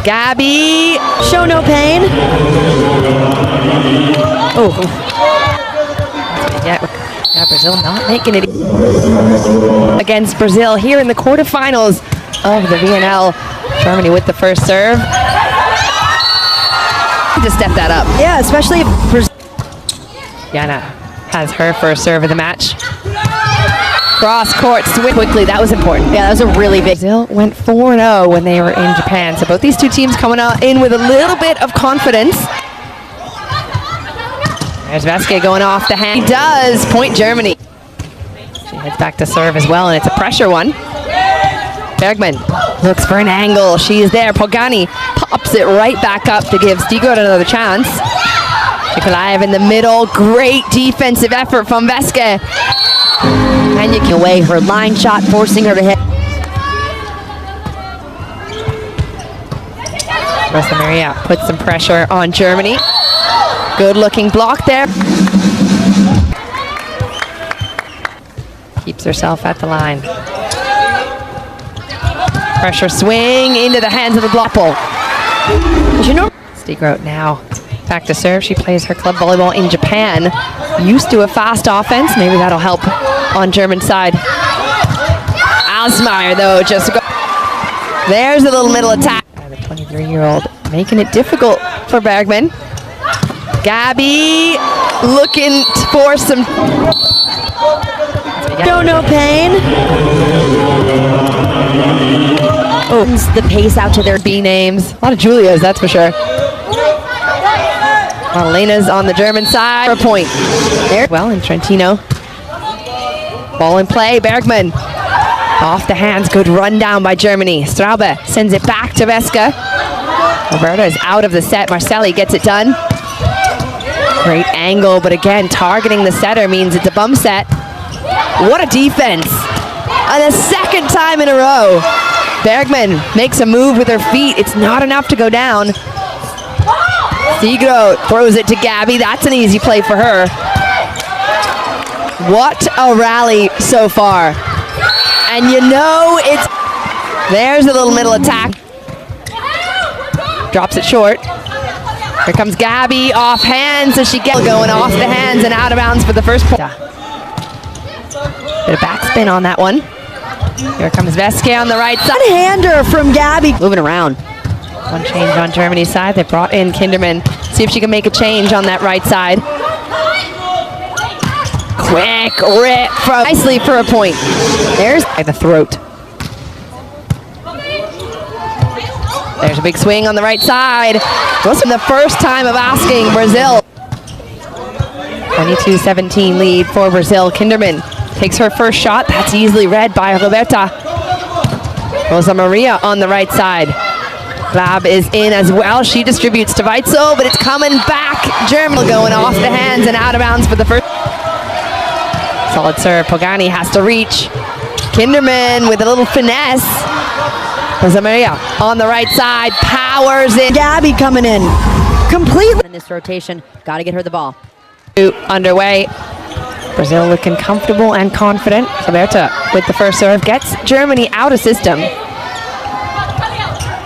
Gabby, show no pain. Oh. Yeah, Brazil not making it against Brazil here in the quarterfinals of the VNL. Germany with the first serve. To step that up. Yeah, especially if Yana has her first serve of the match. Cross court swing quickly. That was important. yeah, that was a really big. Brazil went 4-0 when they were in Japan. So both these two teams coming in with a little bit of confidence. There's Veske going off the hand. He does. Point Germany. She heads back to serve as well, and it's a pressure one. Bergman looks for an angle. She is there. Pogani pops it right back up to give Stigod another chance. Nikolaev in the middle. Great defensive effort from Veske. And you can away her line shot, forcing her to hit. Rosa Maria puts some pressure on Germany. Good looking block there. Keeps herself at the line. Pressure swing into the hands of the block ball. You know, Stigod now back to serve. She plays her club volleyball in Japan. Used to a fast offense. Maybe that'll help on German side. Alsmeyer though just go. There's a little middle attack. The 23-year-old making it difficult for Bergman. Gabby looking for some. Show no pain. Oh, The pace out to their B names. A lot of Julias, that's for sure. Elena's on the German side for a point. There, well in Trentino. Ball in play, Bergman. Off the hands, good run down by Germany. Straube sends it back to Veske. Roberta is out of the set. Marcelli gets it done. Great angle, but again, targeting the setter means it's a bum set. What a defense. And the second time in a row. Bergman makes a move with her feet. It's not enough to go down. Stigod throws it to Gabby. That's an easy play for her. What a rally so far. And you know it's... There's a little middle attack. Drops it short. Here comes Gabby off hands as she gets going off the hands and out of bounds for the first point. Bit of backspin on that one. Here comes Veske on the right side. One-hander from Gabby. Moving around. One change on Germany's side. They brought in Kinderman. See if she can make a change on that right side. Quick rip from nicely for a point. There's by the throat. There's a big swing on the right side. Wasn't the first time of asking Brazil. 22-17 lead for Brazil. Kinderman takes her first shot. That's easily read by Roberta. Rosa Maria on the right side. Lab is in as well. She distributes to Weitzel, but it's coming back. Germany going off the hands and out of bounds for the first. Solid serve. Pogani has to reach. Kinderman with a little finesse. Rosa Maria on the right side. Powers in. Gabby coming in. Completely. In this rotation, got to get her the ball. Underway. Brazil looking comfortable and confident. Roberta with the first serve gets Germany out of system.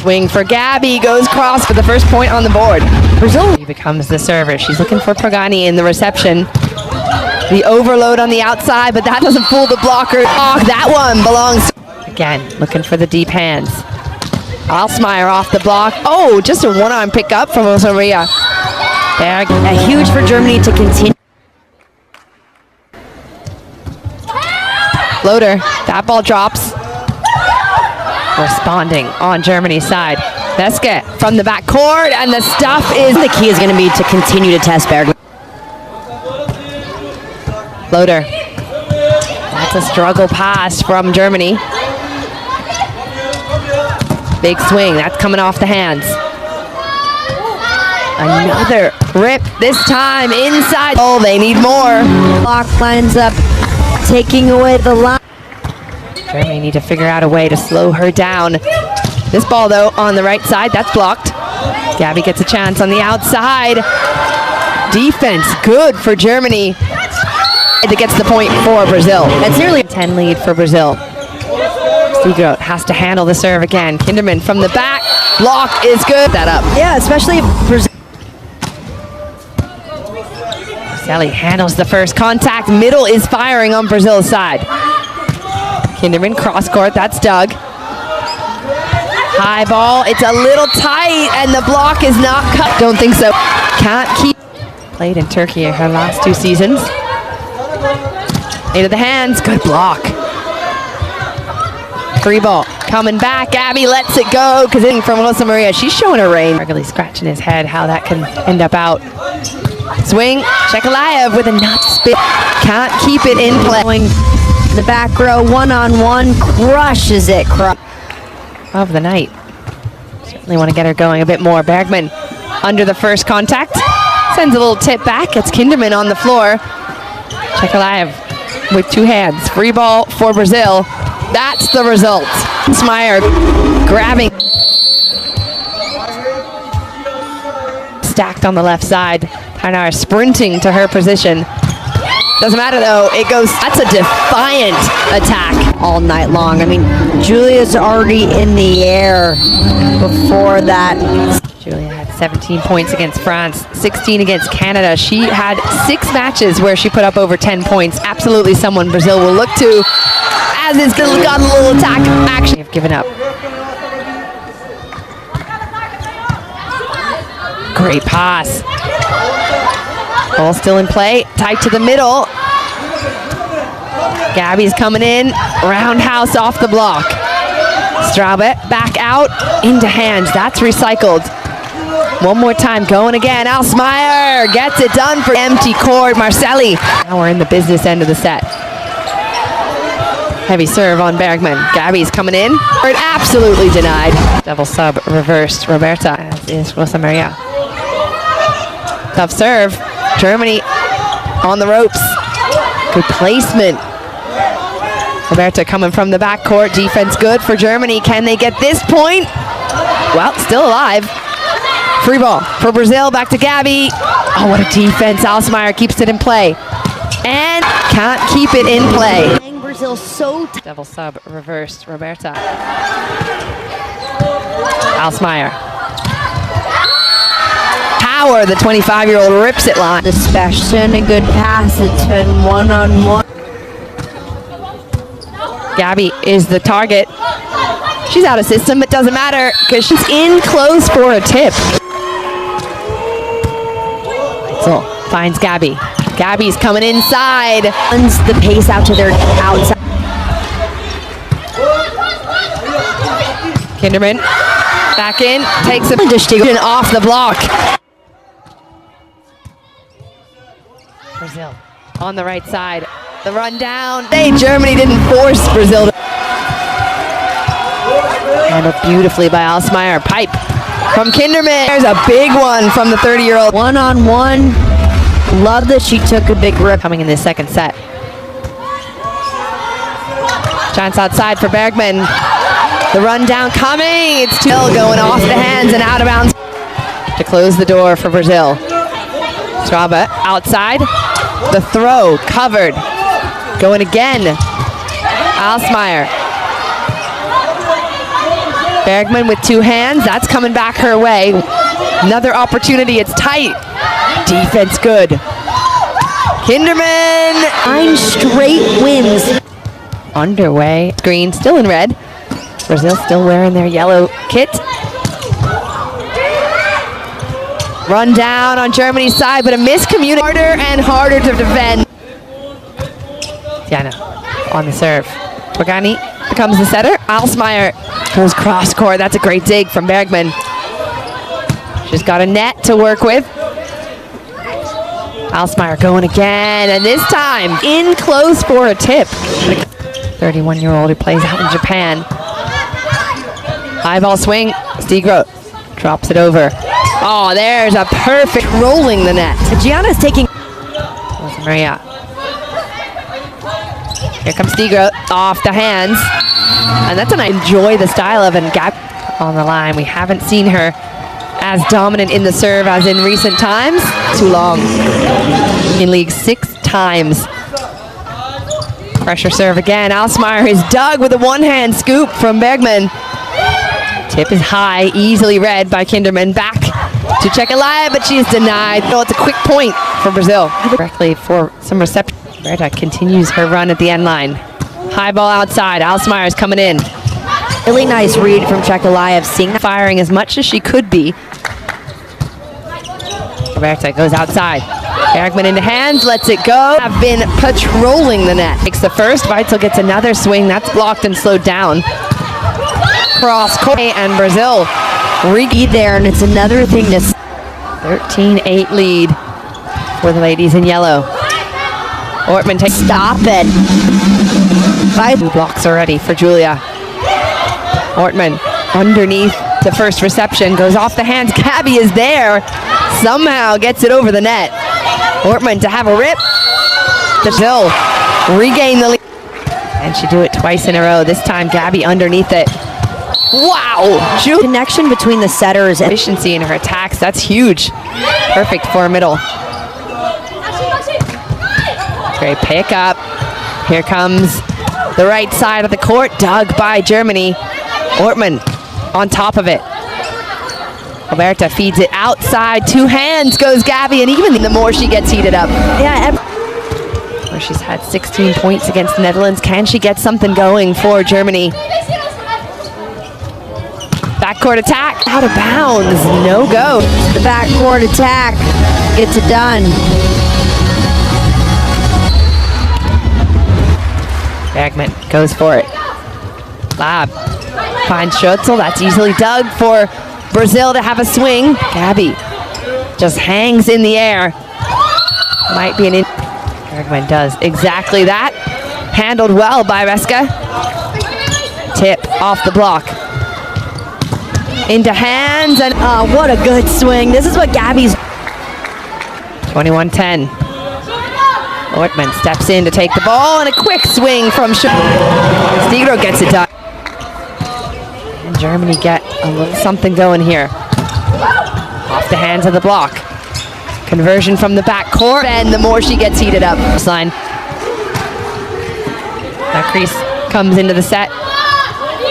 Swing for Gabby, goes cross for the first point on the board. Brazil becomes the server. She's looking for Pogani in the reception. The overload on the outside, but that doesn't fool the blocker. Oh, that one belongs. Again, looking for the deep hands. Alsmeyer off the block. Oh, just a one-arm pickup from Rosa Maria. Huge for Germany to continue. Loader, that ball drops. Responding on Germany's side. Veske from the back court, and the stuff is... The key is going to be to continue to test Bergman. Loader. That's a struggle pass from Germany. Big swing, that's coming off the hands. Another rip, this time inside. Oh, they need more. Block lines up, taking away the line. Germany need to figure out a way to slow her down. This ball, though, on the right side, that's blocked. Gabby gets a chance on the outside. Defense, good for Germany. That gets the point for Brazil. That's nearly a 10 lead for Brazil. Stigod has to handle the serve again. Kinderman from the back. Block is good. That up. Yeah, especially if Brazil. Sally handles the first contact. Middle is firing on Brazil's side. Kinderman cross court. That's Doug. High ball. It's a little tight, and the block is not cut. Don't think so. Can't keep. Played in Turkey her last 2 seasons. Into the hands. Good block. Free ball. Coming back. Gabby lets it go because in from Rosa Maria. She's showing her range. Really scratching his head how that can end up out. Swing. Chekalaev with a nut spin. Can't keep it in play. Going the back row, one-on-one, crushes it. Of the night. Certainly want to get her going a bit more. Bergman under the first contact. Sends a little tip back. It's Kinderman on the floor. Chekalaev with 2 hands. Free ball for Brazil. That's the result. Smyer grabbing. Stacked on the left side. Tainara sprinting to her position. Doesn't matter though, it goes, that's a defiant attack. All night long. I mean, Julia's already in the air before that. Julia had 17 points against France, 16 against Canada. She had 6 matches where she put up over 10 points. Absolutely someone Brazil will look to, as it's got a little attack action. They've given up. Great pass. Ball still in play, tight to the middle. Gabby's coming in, roundhouse off the block. Straube back out, into hands, that's recycled. One more time, going again, Alsmeyer gets it done for empty court, Marcelli. Now we're in the business end of the set. Heavy serve on Bergman, Gabby's coming in, absolutely denied. Double sub reversed, Roberta, as is Rosa Maria. Tough serve. Germany on the ropes. Good placement. Roberta coming from the backcourt. Defense good for Germany. Can they get this point? Well, still alive. Free ball for Brazil. Back to Gabby. Oh, what a defense. Alsmeyer keeps it in play. And can't keep it in play. Brazil so Double sub reversed. Roberta. Alsmeyer. Power, the 25-year-old rips it line. the special and a good pass. It's been one-on-one. Gabby is the target. She's out of system, but doesn't matter because she's in close for a tip. So finds Gabby. Gabby's coming inside. Runs the pace out to their outside. Kinderman back in, takes a decision off the block. Brazil on the right side. The run down. Germany didn't force Brazil to. Handled beautifully by Alsmeyer. Pipe from Kinderman. There's a big one from the 30-year-old. One-on-one. Love that she took a big rip. Coming in this second set. Chance outside for Bergman. The run down coming. It's still going off the hands and out of bounds. To close the door for Brazil. Straube outside. The throw covered. Going again. Alsmeyer. Bergman with 2 hands. That's coming back her way. Another opportunity. It's tight. Defense good. Kinderman. 9 straight wins. Underway. Screen still in red. Brazil still wearing their yellow kit. Run down on Germany's side, but a miscommunication. Harder and harder to defend. Diana on the serve. Pagani becomes the setter. Alsmeyer goes cross court. That's a great dig from Bergman. She's got a net to work with. Alsmeyer going again, and this time in close for a tip. 31-year-old who plays out in Japan. High ball swing. Stigro drops it over. Oh, there's a perfect rolling the net. Gianna's taking. Maria. Here comes Stigro off the hands. And that's when I enjoy the style of it. Gab on the line. We haven't seen her as dominant in the serve as in recent times. Too long. In league 6 times. Pressure serve again. Alsmeyer is dug with a one-hand scoop from Bergman. Tip is high, easily read by Kinderman. Back to Chekalaya, but she is denied. No, it's a quick point for Brazil. Directly for some reception. Berta continues her run at the end line. High ball outside. Alice Myers coming in. Really nice read from Chekalaya, seeing Firing as much as she could be. Berta goes outside. Bergman into hands, lets it go. Have been patrolling the net. Takes the first. Weitzel gets another swing. That's blocked and slowed down. Cross court, and Brazil Rigi there, and it's another thing to 13-8 lead for the ladies in yellow. Ortman takes stop it. Two blocks already for Julia. Ortman underneath the first reception, goes off the hands. Gabby is there, somehow gets it over the net. Ortman to have a rip. Brazil regain the lead. And she do it twice in a row. This time Gabby underneath it. Wow! Connection between the setters and efficiency in her attacks. That's huge. Perfect for a middle. Great pick up. Here comes the right side of the court. Dug by Germany. Ortman on top of it. Alberta feeds it outside. Two hands goes Gabby, and even the more she gets heated up. yeah. Where she's had 16 points against the Netherlands. Can she get something going for Germany? Backcourt attack, out of bounds, no go. The backcourt attack gets it done. Bergman goes for it. Lab finds Schutzel, that's easily dug for Brazil to have a swing. Gabby just hangs in the air. Might be an Bergman does exactly that. Handled well by Reska. Tip off the block. Into hands, and what a good swing. This is what Gabby's 21-10. Ortman steps in to take the ball, and a quick swing from Stigro gets it done. And Germany get a little something going here. Off the hands of the block. Conversion from the back court, and the more she gets heated up. Line. That crease comes into the set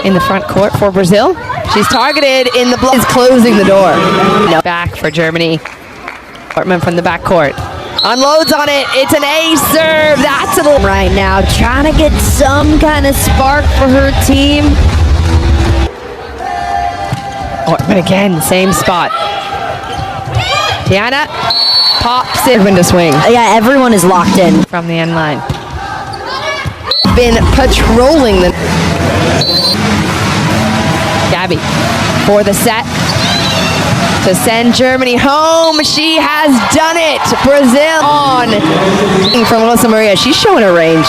in the front court for Brazil. She's targeted in the block. Is closing the door. No. Back for Germany. Ortman from the back court. Unloads on it. It's an ace serve. That's a little right now trying to get some kind of spark for her team. Ortman again, same spot. Tiana pops it. Window swing. Yeah, everyone is locked in. From the end line. Been patrolling the Gabby for the set to send Germany home. She has done it. Brazil on from Melissa Maria. She's showing her range.